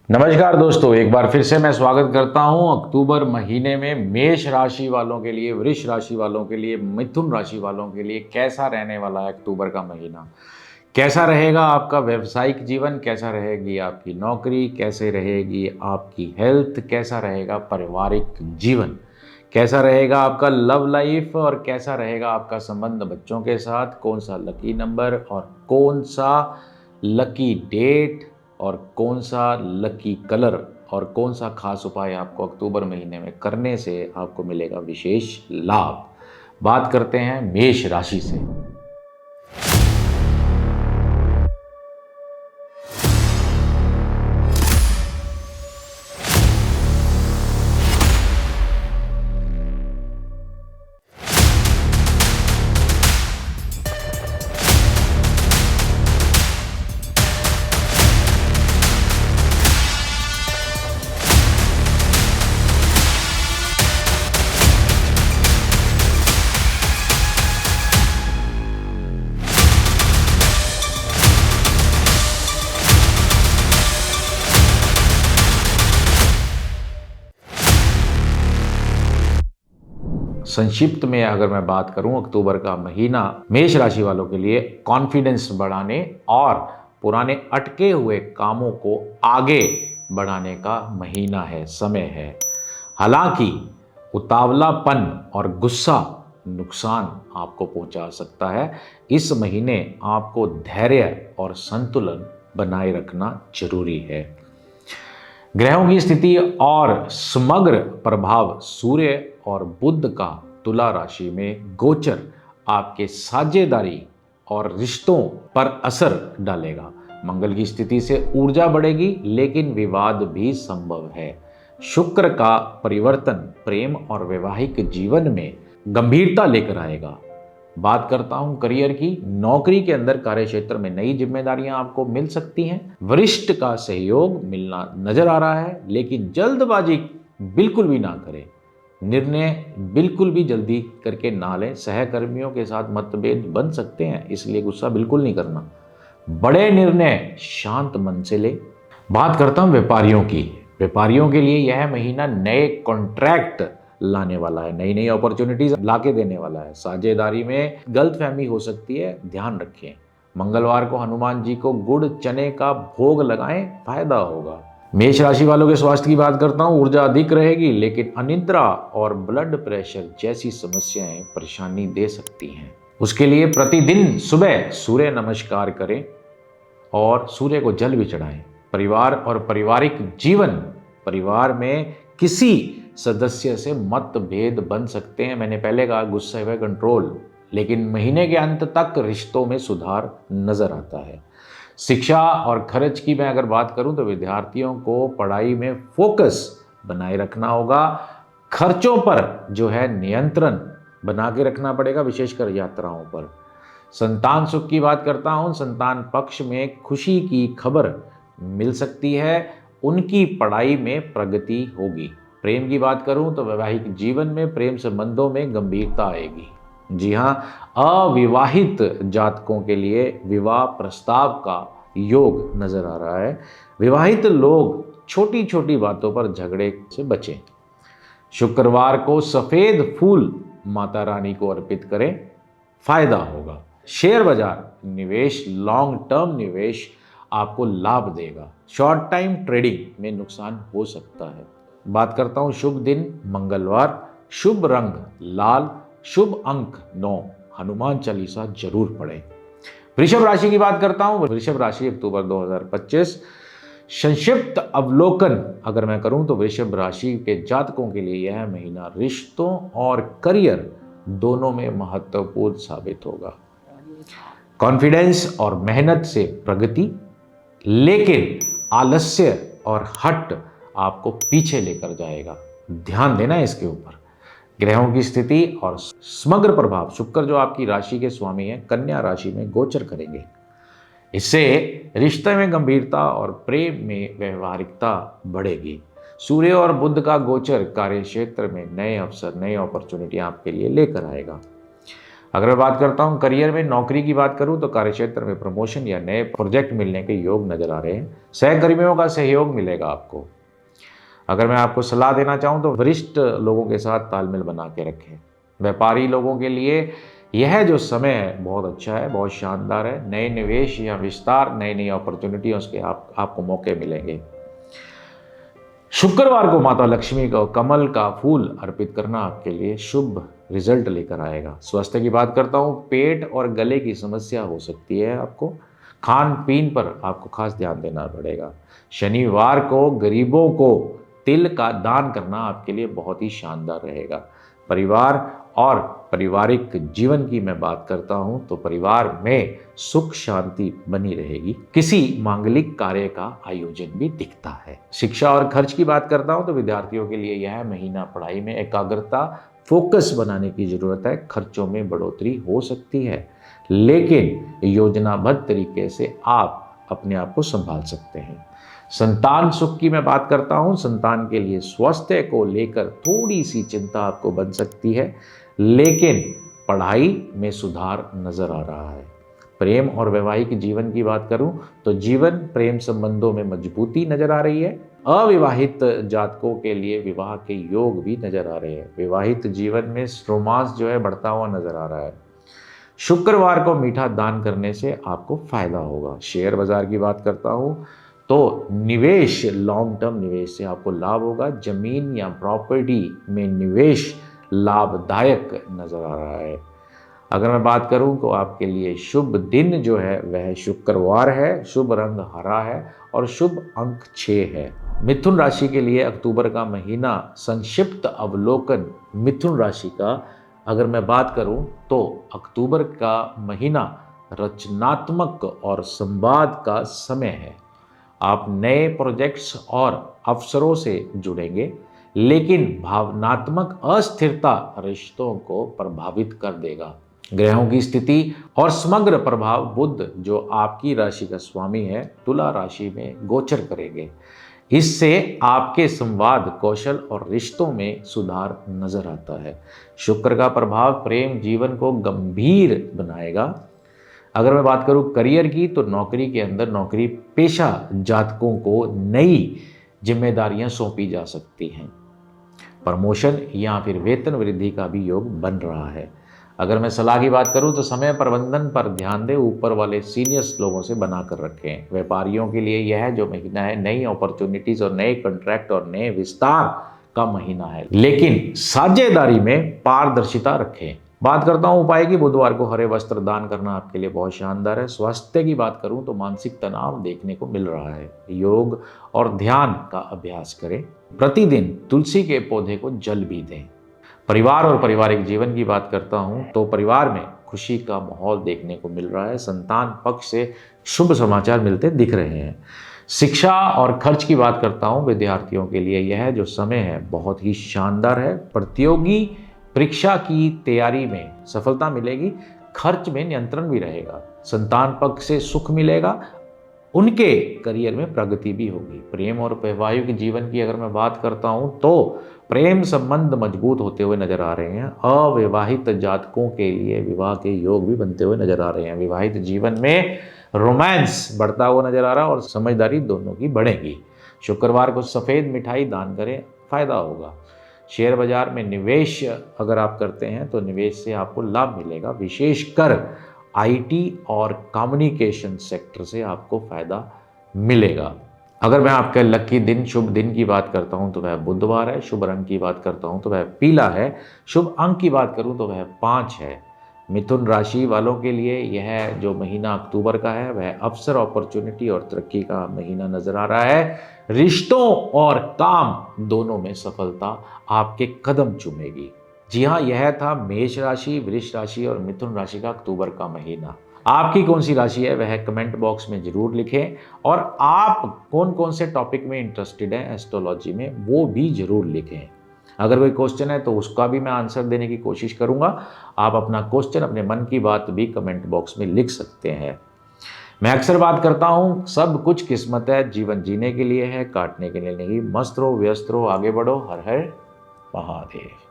नमस्कार दोस्तों, एक बार फिर से मैं स्वागत करता हूं अक्टूबर महीने में मेष राशि वालों के लिए, वृष राशि वालों के लिए, मिथुन राशि वालों के लिए कैसा रहने वाला है अक्टूबर का महीना। कैसा रहेगा आपका व्यवसायिक जीवन, कैसा रहेगी आपकी नौकरी, कैसे रहेगी आपकी हेल्थ, कैसा रहेगा पारिवारिक जीवन, कैसा रहेगा आपका लव लाइफ और कैसा रहेगा आपका संबंध बच्चों के साथ, कौन सा लकी नंबर और कौन सा लकी डेट और कौन सा लकी कलर और कौन सा खास उपाय आपको अक्टूबर महीने में करने से आपको मिलेगा विशेष लाभ। बात करते हैं मेष राशि से। संक्षिप्त में अगर मैं बात करूं, अक्टूबर का महीना मेष राशि वालों के लिए कॉन्फिडेंस बढ़ाने और पुराने अटके हुए कामों को आगे बढ़ाने का महीना है, समय है। हालांकि उतावलापन और गुस्सा नुकसान आपको पहुंचा सकता है। इस महीने आपको धैर्य और संतुलन बनाए रखना जरूरी है। ग्रहों की स्थिति और समग्र प्रभाव सूर्य और बुध का तुला राशि में गोचर आपके साझेदारी और रिश्तों पर असर डालेगा। मंगल की स्थिति से ऊर्जा बढ़ेगी, लेकिन विवाद भी संभव है। शुक्र का परिवर्तन प्रेम और वैवाहिक जीवन में गंभीरता लेकर आएगा। बात करता हूं करियर की। नौकरी के अंदर कार्य क्षेत्र में नई जिम्मेदारियां आपको मिल सकती हैं। वरिष्ठ का सहयोग मिलना नजर आ रहा है, लेकिन जल्दबाजी बिल्कुल भी ना करें। निर्णय बिल्कुल भी जल्दी करके ना लें। सहकर्मियों के साथ मतभेद बन सकते हैं, इसलिए गुस्सा बिल्कुल नहीं करना। बड़े निर्णय शांत मन से ले। बात करता हूं व्यापारियों की। व्यापारियों के लिए यह महीना नए कॉन्ट्रैक्ट लाने वाला है, नई नई अपॉर्चुनिटीज लाके देने वाला है। साझेदारी में गलतफहमी हो सकती है, ध्यान रखें। मंगलवार को हनुमान जी को गुड़ चने का भोग लगाएं, फायदा होगा। मेष राशि वालों के स्वास्थ्य की बात करता हूं। ऊर्जा अधिक रहेगी, लेकिन अनिद्रा और ब्लड प्रेशर जैसी समस्याएं परेशानी दे सकती हैं। उसके लिए प्रतिदिन सुबह सूर्य नमस्कार करें और सूर्य को जल भी चढ़ाएं। परिवार और पारिवारिक जीवन, परिवार में किसी सदस्य से मतभेद बन सकते हैं। मैंने पहले कहा गुस्से पे कंट्रोल, लेकिन महीने के अंत तक रिश्तों में सुधार नजर आता है। शिक्षा और खर्च की मैं अगर बात करूं तो विद्यार्थियों को पढ़ाई में फोकस बनाए रखना होगा। खर्चों पर जो है नियंत्रण बना के रखना पड़ेगा, विशेषकर यात्राओं पर। संतान सुख की बात करता हूं। संतान पक्ष में खुशी की खबर मिल सकती है, उनकी पढ़ाई में प्रगति होगी। प्रेम की बात करूं तो वैवाहिक जीवन में प्रेम संबंधों में गंभीरता आएगी। जी हां, अविवाहित जातकों के लिए विवाह प्रस्ताव का योग नजर आ रहा है। विवाहित लोग छोटी छोटी बातों पर झगड़े से बचें। शुक्रवार को सफेद फूल माता रानी को अर्पित करें, फायदा होगा। शेयर बाजार निवेश, लॉन्ग टर्म निवेश आपको लाभ देगा। शॉर्ट टाइम ट्रेडिंग में नुकसान हो सकता है। बात करता हूं शुभ दिन मंगलवार, शुभ रंग लाल, शुभ अंक 9। हनुमान चालीसा जरूर पढ़ें। वृषभ राशि की बात करता हूं। वृषभ राशि अक्टूबर 2025 संक्षिप्त अवलोकन अगर मैं करूं तो वृषभ राशि के जातकों के लिए यह महीना रिश्तों और करियर दोनों में महत्वपूर्ण साबित होगा। कॉन्फिडेंस और मेहनत से प्रगति, लेकिन आलस्य और हट आपको पीछे लेकर जाएगा। ध्यान देना इसके ऊपर। ग्रहों की स्थिति और समग्र प्रभाव, शुक्र जो आपकी राशि के स्वामी हैं कन्या राशि में गोचर करेंगे। इससे रिश्ते में गंभीरता और प्रेम में व्यवहारिकता बढ़ेगी। सूर्य और बुध का गोचर कार्य क्षेत्र में नए अवसर, नई अपॉर्चुनिटी आपके लिए लेकर आएगा। अगर मैं बात करता हूँ करियर में, नौकरी की बात करूँ तो कार्यक्षेत्र में प्रमोशन या नए प्रोजेक्ट मिलने के योग नजर आ रहे हैं। सहकर्मियों का सहयोग मिलेगा आपको। अगर मैं आपको सलाह देना चाहूँ तो वरिष्ठ लोगों के साथ तालमेल बना के रखें। व्यापारी लोगों के लिए यह जो समय है बहुत अच्छा है, बहुत शानदार है। नए निवेश या विस्तार, नई नई अपॉर्चुनिटियों के आपको मौके मिलेंगे। शुक्रवार को माता लक्ष्मी को कमल का फूल अर्पित करना आपके लिए शुभ रिजल्ट लेकर आएगा। स्वास्थ्य की बात करता हूँ, पेट और गले की समस्या हो सकती है आपको। खान पीन पर आपको खास ध्यान देना पड़ेगा। शनिवार को गरीबों को तिल का दान करना आपके लिए बहुत ही शानदार रहेगा। परिवार और पारिवारिक जीवन की मैं बात करता हूं तो परिवार में सुख शांति बनी रहेगी। किसी मांगलिक कार्य का आयोजन भी दिखता है। शिक्षा और खर्च की बात करता हूं तो विद्यार्थियों के लिए यह महीना पढ़ाई में एकाग्रता, फोकस बनाने की जरूरत है। खर्चों में बढ़ोतरी हो सकती है, लेकिन योजनाबद्ध तरीके से आप अपने आप को संभाल सकते हैं। संतान सुख की मैं बात करता हूं, संतान के लिए स्वास्थ्य को लेकर थोड़ी सी चिंता आपको बन सकती है, लेकिन पढ़ाई में सुधार नजर आ रहा है। प्रेम और वैवाहिक जीवन की बात करूं तो जीवन प्रेम संबंधों में मजबूती नजर आ रही है। अविवाहित जातकों के लिए विवाह के योग भी नजर आ रहे हैं। विवाहित जीवन में रोमांस जो है बढ़ता हुआ नजर आ रहा है। शुक्रवार को मीठा दान करने से आपको फायदा होगा। शेयर बाजार की बात करता हूं तो निवेश, लॉन्ग टर्म निवेश से आपको लाभ होगा। जमीन या प्रॉपर्टी में निवेश लाभदायक नजर आ रहा है। अगर मैं बात करूं तो आपके लिए शुभ दिन जो है वह शुक्रवार है। शुभ रंग हरा है और शुभ अंक 6 है। मिथुन राशि के लिए अक्टूबर का महीना, संक्षिप्त अवलोकन मिथुन राशि का अगर मैं बात करूं तो अक्टूबर का महीना रचनात्मक और संवाद का समय है। आप नए प्रोजेक्ट्स और अवसरों से जुड़ेंगे, लेकिन भावनात्मक अस्थिरता रिश्तों को प्रभावित कर देगा। ग्रहों की स्थिति और समग्र प्रभाव बुध जो आपकी राशि का स्वामी है तुला राशि में गोचर करेंगे। इससे आपके संवाद कौशल और रिश्तों में सुधार नजर आता है। शुक्र का प्रभाव प्रेम जीवन को गंभीर बनाएगा। अगर मैं बात करूं करियर की तो नौकरी के अंदर नौकरी पेशा जातकों को नई जिम्मेदारियां सौंपी जा सकती हैं। प्रमोशन या फिर वेतन वृद्धि का भी योग बन रहा है। अगर मैं सलाह की बात करूं तो समय प्रबंधन पर ध्यान दें, ऊपर वाले सीनियर्स लोगों से बनाकर रखें। व्यापारियों के लिए यह जो महीना है नई अपॉर्चुनिटीज और नए कॉन्ट्रैक्ट और नए विस्तार का महीना है, लेकिन साझेदारी में पारदर्शिता रखें। बात करता हूं उपाय की, बुधवार को हरे वस्त्र दान करना आपके लिए बहुत शानदार है। स्वास्थ्य की बात करूं तो मानसिक तनाव देखने को मिल रहा है। योग और ध्यान का अभ्यास करें। प्रतिदिन तुलसी के पौधे को जल भी दें। परिवार और पारिवारिक जीवन की बात करता हूं तो परिवार में खुशी का माहौल देखने को मिल रहा है। संतान पक्ष से शुभ समाचार मिलते दिख रहे हैं। शिक्षा और खर्च की बात करता हूं, विद्यार्थियों के लिए यह जो समय है बहुत ही शानदार है। प्रतियोगी परीक्षा की तैयारी में सफलता मिलेगी। खर्च में नियंत्रण भी रहेगा। संतान पक्ष से सुख मिलेगा। उनके करियर में प्रगति भी होगी। प्रेम और वैवाहिक जीवन की अगर मैं बात करता हूं तो प्रेम संबंध मजबूत होते हुए नजर आ रहे हैं। अविवाहित जातकों के लिए विवाह के योग भी बनते हुए नजर आ रहे हैं। विवाहित जीवन में रोमांस बढ़ता हुआ नजर आ रहा है और समझदारी दोनों की बढ़ेगी। शुक्रवार को सफेद मिठाई दान करें, फायदा होगा। शेयर बाजार में निवेश अगर आप करते हैं तो निवेश से आपको लाभ मिलेगा। विशेषकर आईटी और कम्युनिकेशन सेक्टर से आपको फायदा मिलेगा। अगर मैं आपके लकी दिन, शुभ दिन की बात करता हूं तो वह बुधवार है। शुभ रंग की बात करता हूं तो वह पीला है। शुभ अंक की बात करूं तो वह 5 है। मिथुन राशि वालों के लिए यह जो महीना अक्टूबर का है वह अवसर, अपॉर्चुनिटी और तरक्की का महीना नजर आ रहा है। रिश्तों और काम दोनों में सफलता आपके कदम चूमेगी। जी हाँ, यह था मेष राशि, वृष राशि और मिथुन राशि का अक्टूबर का महीना। आपकी कौन सी राशि है वह कमेंट बॉक्स में जरूर लिखें और आप कौन कौन से टॉपिक में इंटरेस्टेड हैं एस्ट्रोलॉजी में वो भी जरूर लिखें। अगर कोई क्वेश्चन है तो उसका भी मैं आंसर देने की कोशिश करूंगा। आप अपना क्वेश्चन, अपने मन की बात भी कमेंट बॉक्स में लिख सकते हैं। मैं अक्सर बात करता हूं, सब कुछ किस्मत है, जीवन जीने के लिए है, काटने के लिए नहीं। मस्त रहो, व्यस्त रहो, आगे बढ़ो। हर हर महादेव।